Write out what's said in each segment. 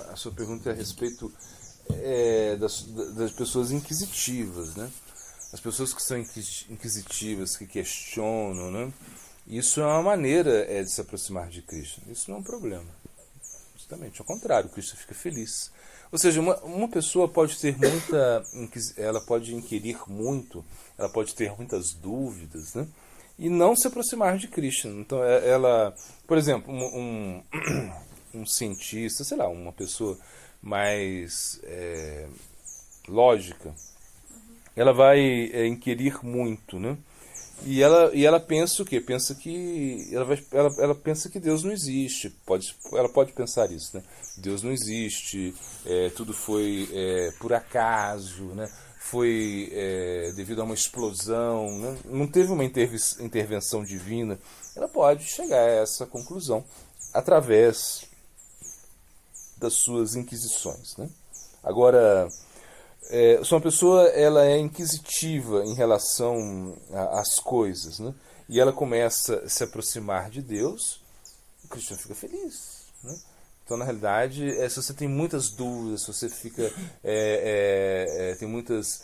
A sua pergunta é a respeito das pessoas inquisitivas, né? As pessoas que são inquisitivas, que questionam, né? Isso é uma maneira de se aproximar de Cristo. Isso não é um problema. Justamente ao contrário, Cristo fica feliz. Ou seja, uma pessoa pode ter ela pode inquirir muito, ela pode ter muitas dúvidas, né? E não se aproximar de Cristo. Então, ela, por exemplo, um cientista, sei lá, uma pessoa mais lógica, ela vai inquirir muito, né? E ela pensa o quê? Ela pensa que Deus não existe. Ela pode pensar isso, né? Deus não existe, tudo foi por acaso, né? Foi devido a uma explosão, né? Não teve uma intervenção divina. Ela pode chegar a essa conclusão através das suas inquisições, né? Agora, se uma pessoa ela é inquisitiva em relação às coisas, né? E ela começa a se aproximar de Deus, o cristão fica feliz, né? Então, na realidade, se você tem muitas dúvidas, se você fica tem muitas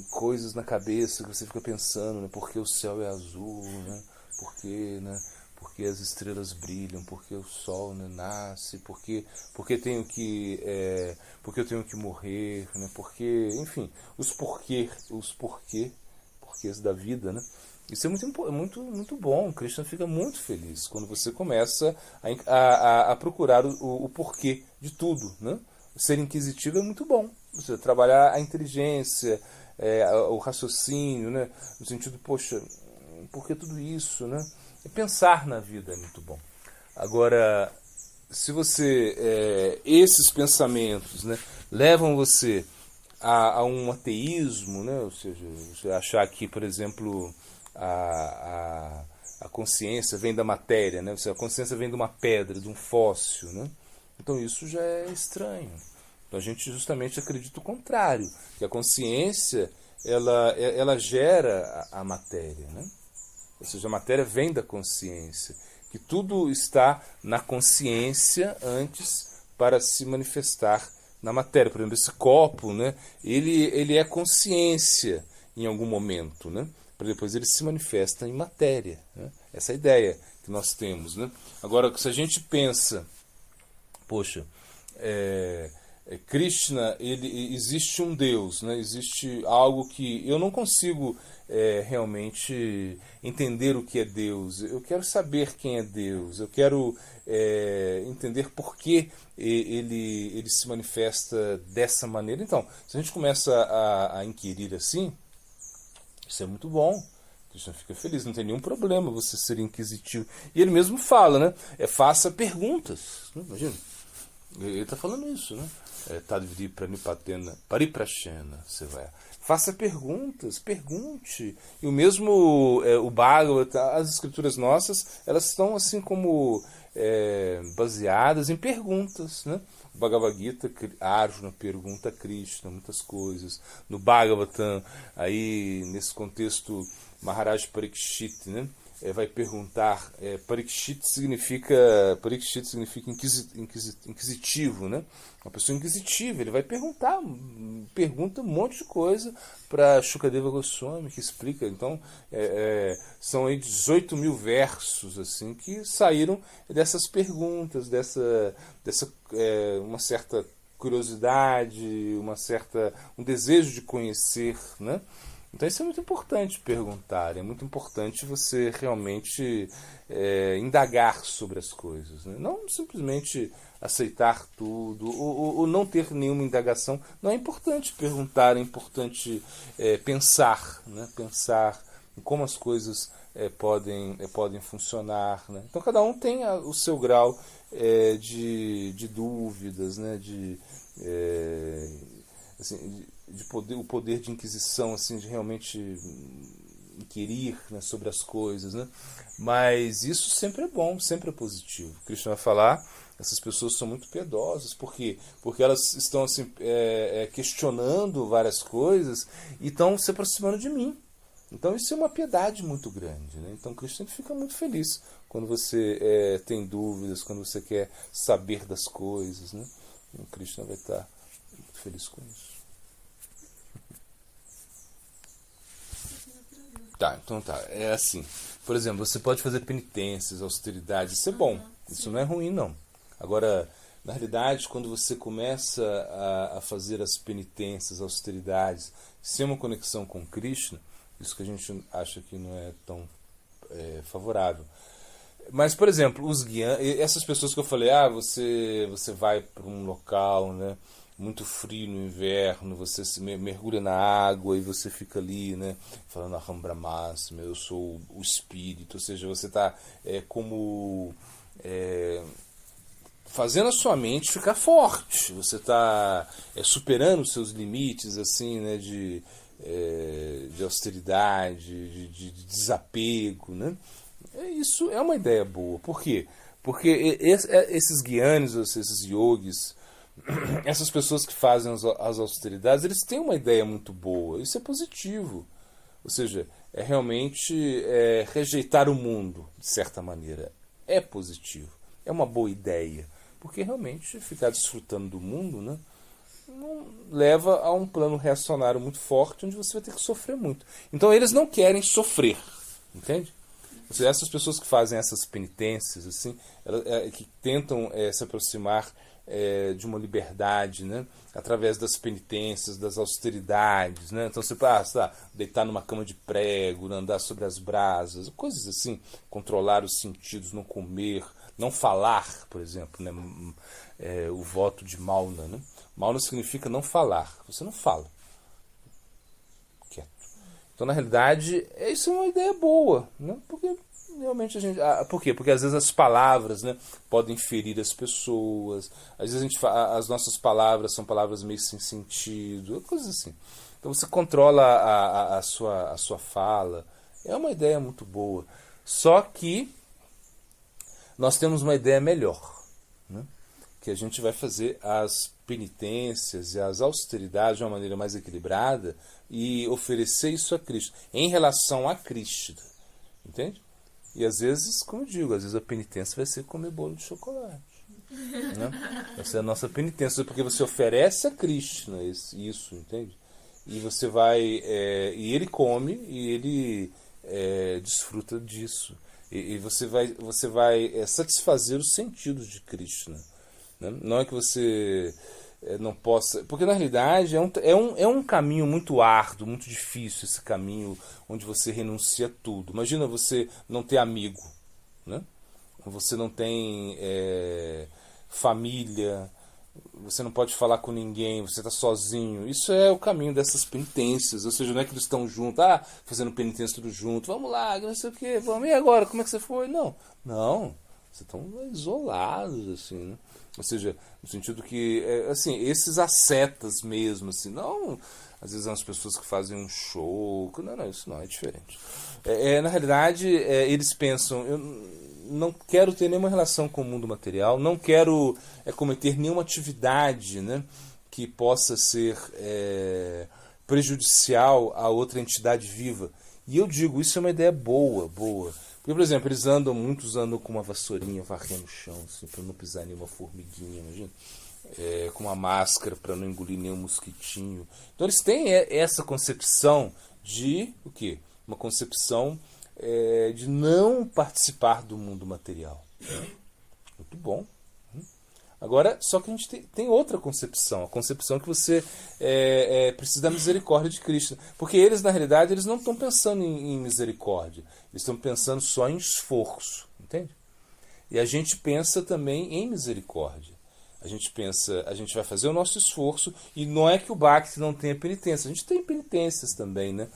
coisas na cabeça que você fica pensando, né? Por que o céu é azul, né? Por que, né? Porque as estrelas brilham, porque o sol, né, nasce, porque eu tenho que morrer, né? Porque, enfim, os porquês da vida, né? Isso é muito bom. O cristão fica muito feliz quando você começa a procurar o porquê de tudo, né? Ser inquisitivo é muito bom. Você trabalhar a inteligência, o raciocínio, né? No sentido, poxa, por que tudo isso, né? Pensar na vida é muito bom. Agora, se esses pensamentos, né, levam você a um ateísmo, né, ou seja, você achar que, por exemplo, a consciência vem da matéria, né, ou seja, a consciência vem de uma pedra, de um fóssil, né, então isso já é estranho. Então a gente justamente acredita o contrário, que a consciência ela gera a matéria, né? Ou seja, a matéria vem da consciência, que tudo está na consciência antes para se manifestar na matéria. Por exemplo, esse copo, né, ele é consciência em algum momento, né, para depois ele se manifesta em matéria, né? Essa é a ideia que nós temos, né? Agora, se a gente pensa, poxa, Krishna, existe um Deus, né? Existe algo que eu não consigo realmente entender o que é Deus. Eu quero saber quem é Deus. Eu quero entender por que ele se manifesta dessa maneira. Então, se a gente começa a inquirir assim, isso é muito bom. Krishna fica feliz, não tem nenhum problema você ser inquisitivo. E ele mesmo fala, né? Faça perguntas. Imagina. Ele está falando isso, né? Tadvri pranipatena pariprashena, você vai. Faça perguntas, pergunte. E o mesmo o Bhagavata, as escrituras nossas, elas estão assim como baseadas em perguntas, né? O Bhagavad Gita, Arjuna pergunta a Krishna muitas coisas. No Bhagavatam, aí nesse contexto, Maharaj Parikshit, né? Vai perguntar. Parikshit significa inquisitivo, né? Uma pessoa inquisitiva, ele vai pergunta um monte de coisa para Shukadeva Goswami, que explica. Então, são aí 18 mil versos assim que saíram dessas perguntas, uma certa curiosidade, um desejo de conhecer, né? Então isso é muito importante perguntar, é muito importante você realmente indagar sobre as coisas, né? Não simplesmente aceitar tudo ou não ter nenhuma indagação. Não, é importante perguntar, é importante pensar, né? Pensar em como as coisas podem funcionar, né? Então cada um tem o seu grau de dúvidas, né? O poder de inquisição, assim, de realmente inquirir, né, sobre as coisas, né? Mas isso sempre é bom, sempre é positivo. O Krishna vai falar, essas pessoas são muito piedosas. Por quê? Porque elas estão assim, questionando várias coisas e estão se aproximando de mim. Então isso é uma piedade muito grande, né? Então Krishna fica muito feliz quando você tem dúvidas, quando você quer saber das coisas, né? O Krishna vai estar muito feliz com isso. Tá, então tá. É assim. Por exemplo, você pode fazer penitências, austeridades, isso é bom. Isso não é ruim, não. Agora, na realidade, quando você começa a fazer as penitências, austeridades, sem uma conexão com Krishna, isso que a gente acha que não é tão favorável. Mas, por exemplo, os guiantes, essas pessoas que eu falei, você vai para um local, né, muito frio no inverno, você se mergulha na água e você fica ali, né, falando Aham Brahmasmi, eu sou o espírito, ou seja, você está fazendo a sua mente ficar forte, você está superando os seus limites, assim, né, de austeridade, de desapego, né? Isso é uma ideia boa. Por quê? Porque esses guianes, esses yogis, essas pessoas que fazem as austeridades, eles têm uma ideia muito boa. Isso é positivo. Ou seja, é realmente rejeitar o mundo, de certa maneira. É positivo. É uma boa ideia. Porque realmente ficar desfrutando do mundo, né, não leva a um plano reacionário muito forte, onde você vai ter que sofrer muito. Então eles não querem sofrer. Entende? Ou seja, essas pessoas que fazem essas penitências, assim, que tentam se aproximar de uma liberdade, né, através das penitências, das austeridades, né? Então você passa deitar numa cama de prego, andar sobre as brasas, coisas assim, controlar os sentidos, não comer, não falar, por exemplo, né? O voto de Mauna, né? Mauna significa não falar, você não fala. Então, na realidade, isso é uma ideia boa, né? Porque realmente a gente... por quê? Porque às vezes as palavras, né, podem ferir as pessoas, às vezes as nossas palavras são palavras meio sem sentido, coisas assim. Então você controla a sua fala, é uma ideia muito boa. Só que nós temos uma ideia melhor, né? Que a gente vai fazer as penitências e as austeridades de uma maneira mais equilibrada e oferecer isso a Cristo, em relação a Cristo, entende? E às vezes, como eu digo, às vezes a penitência vai ser comer bolo de chocolate, né? Vai ser a nossa penitência, porque você oferece a Cristo, né, isso, entende? E você vai, e ele come e ele desfruta disso. E você vai satisfazer os sentidos de Krishna, né? Não é que você não possa... Porque na realidade é um caminho muito árduo, muito difícil, esse caminho onde você renuncia a tudo. Imagina você não ter amigo, né? Você não tem família, você não pode falar com ninguém, você está sozinho. Isso é o caminho dessas penitências. Ou seja, não é que eles estão juntos, fazendo penitência tudo junto, vamos lá, não sei o quê, vamos, e agora, como é que você foi? Não, vocês estão isolados, assim, né? Ou seja, no sentido que, assim, esses ascetas mesmo, assim, não... Às vezes as pessoas que fazem um show... Não, isso não, é diferente. Na realidade, eles pensam, eu não quero ter nenhuma relação com o mundo material, não quero cometer nenhuma atividade, né, que possa ser prejudicial a outra entidade viva. E eu digo, isso é uma ideia boa. Porque, por exemplo, muitos andam com uma vassourinha varrendo o chão, assim, para não pisar em nenhuma formiguinha, imagina. Com uma máscara para não engolir nenhum mosquitinho. Então eles têm essa concepção de o quê? Uma concepção de não participar do mundo material. Muito bom. Agora, só que a gente tem outra concepção, a concepção que você precisa da misericórdia de Cristo. Porque eles, na realidade, eles não estão pensando em misericórdia, eles estão pensando só em esforço, entende? E a gente pensa também em misericórdia. A gente vai fazer o nosso esforço, e não é que o Bhakti não tenha penitência, a gente tem penitências também, né?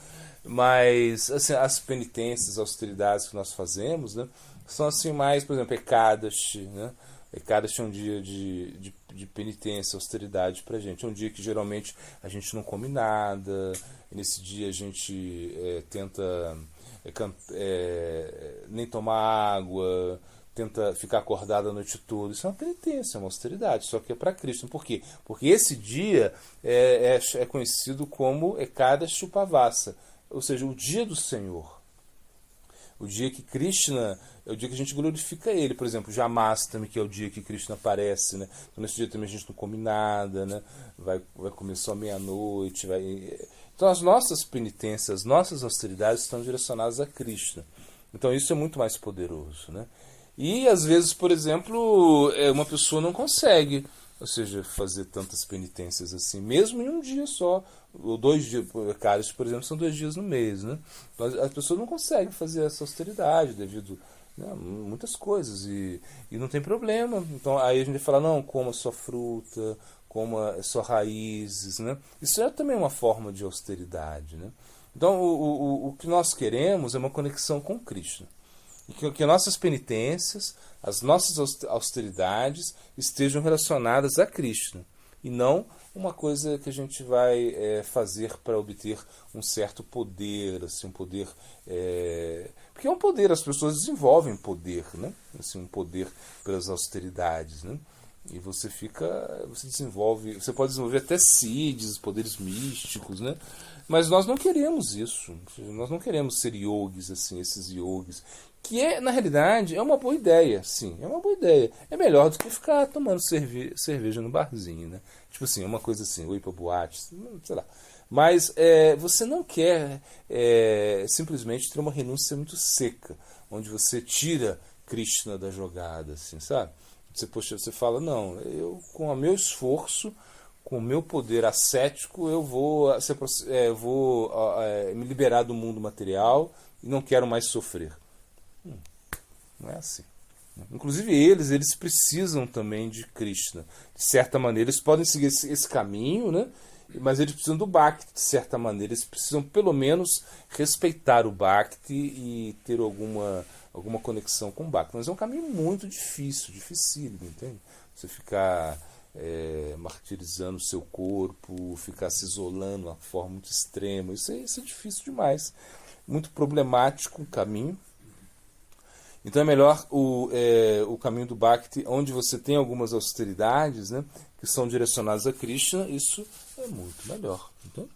Mas assim, as penitências, as austeridades que nós fazemos, né, são assim mais, por exemplo, Ekadashi, né? Ekadashi é um dia de penitência, austeridade pra gente. É um dia que geralmente a gente não come nada, e nesse dia a gente tenta nem tomar água, tenta ficar acordado a noite toda. Isso é uma penitência, é uma austeridade, só que é para Cristo. Por quê? Porque esse dia é conhecido como Ekadashi Upavasa, ou seja, o dia do Senhor. O dia que Krishna é o dia que a gente glorifica ele. Por exemplo, Jamastami, que é o dia que Krishna aparece, né? Então nesse dia também a gente não come nada, né? Vai comer só meia-noite. Então as nossas penitências, as nossas austeridades estão direcionadas a Krishna. Então isso é muito mais poderoso, né? E às vezes, por exemplo, uma pessoa não consegue, ou seja, fazer tantas penitências assim, mesmo em um dia só, ou 2 dias, caras, por exemplo, são 2 dias no mês, né? Então, as pessoas não conseguem fazer essa austeridade devido, né, a muitas coisas e não tem problema. Então aí a gente fala, não, coma só fruta, coma só raízes, né? Isso é também uma forma de austeridade, né? Então o que nós queremos é uma conexão com Krishna. E que nossas penitências, as nossas austeridades estejam relacionadas a Krishna. E não uma coisa que a gente vai fazer para obter um certo poder, assim, um poder... porque é um poder, as pessoas desenvolvem poder, né? Assim, um poder pelas austeridades, né? E você desenvolve, você pode desenvolver até siddhis, poderes místicos, né? Mas nós não queremos isso. Nós não queremos ser yogis, assim, esses yogis. Que na realidade, é uma boa ideia, sim, é uma boa ideia. É melhor do que ficar tomando cerveja no barzinho, né? Tipo assim, uma coisa assim, ou ir pra boate, sei lá. Mas você não quer simplesmente ter uma renúncia muito seca, onde você tira Krishna da jogada, assim, sabe? Você fala, não, eu com o meu esforço, com o meu poder ascético, eu vou me liberar do mundo material e não quero mais sofrer. Não é assim. Inclusive eles precisam também de Krishna. De certa maneira, eles podem seguir esse caminho, né? Mas eles precisam do Bhakti, de certa maneira. Eles precisam, pelo menos, respeitar o Bhakti e ter alguma conexão com o Bhakti. Mas é um caminho muito difícil, dificílimo, entende? Você ficar martirizando o seu corpo, ficar se isolando de uma forma muito extrema. Isso é difícil demais. Muito problemático o caminho. Então é melhor o caminho do Bhakti, onde você tem algumas austeridades, né, que são direcionadas a Krishna, isso é muito melhor. Então,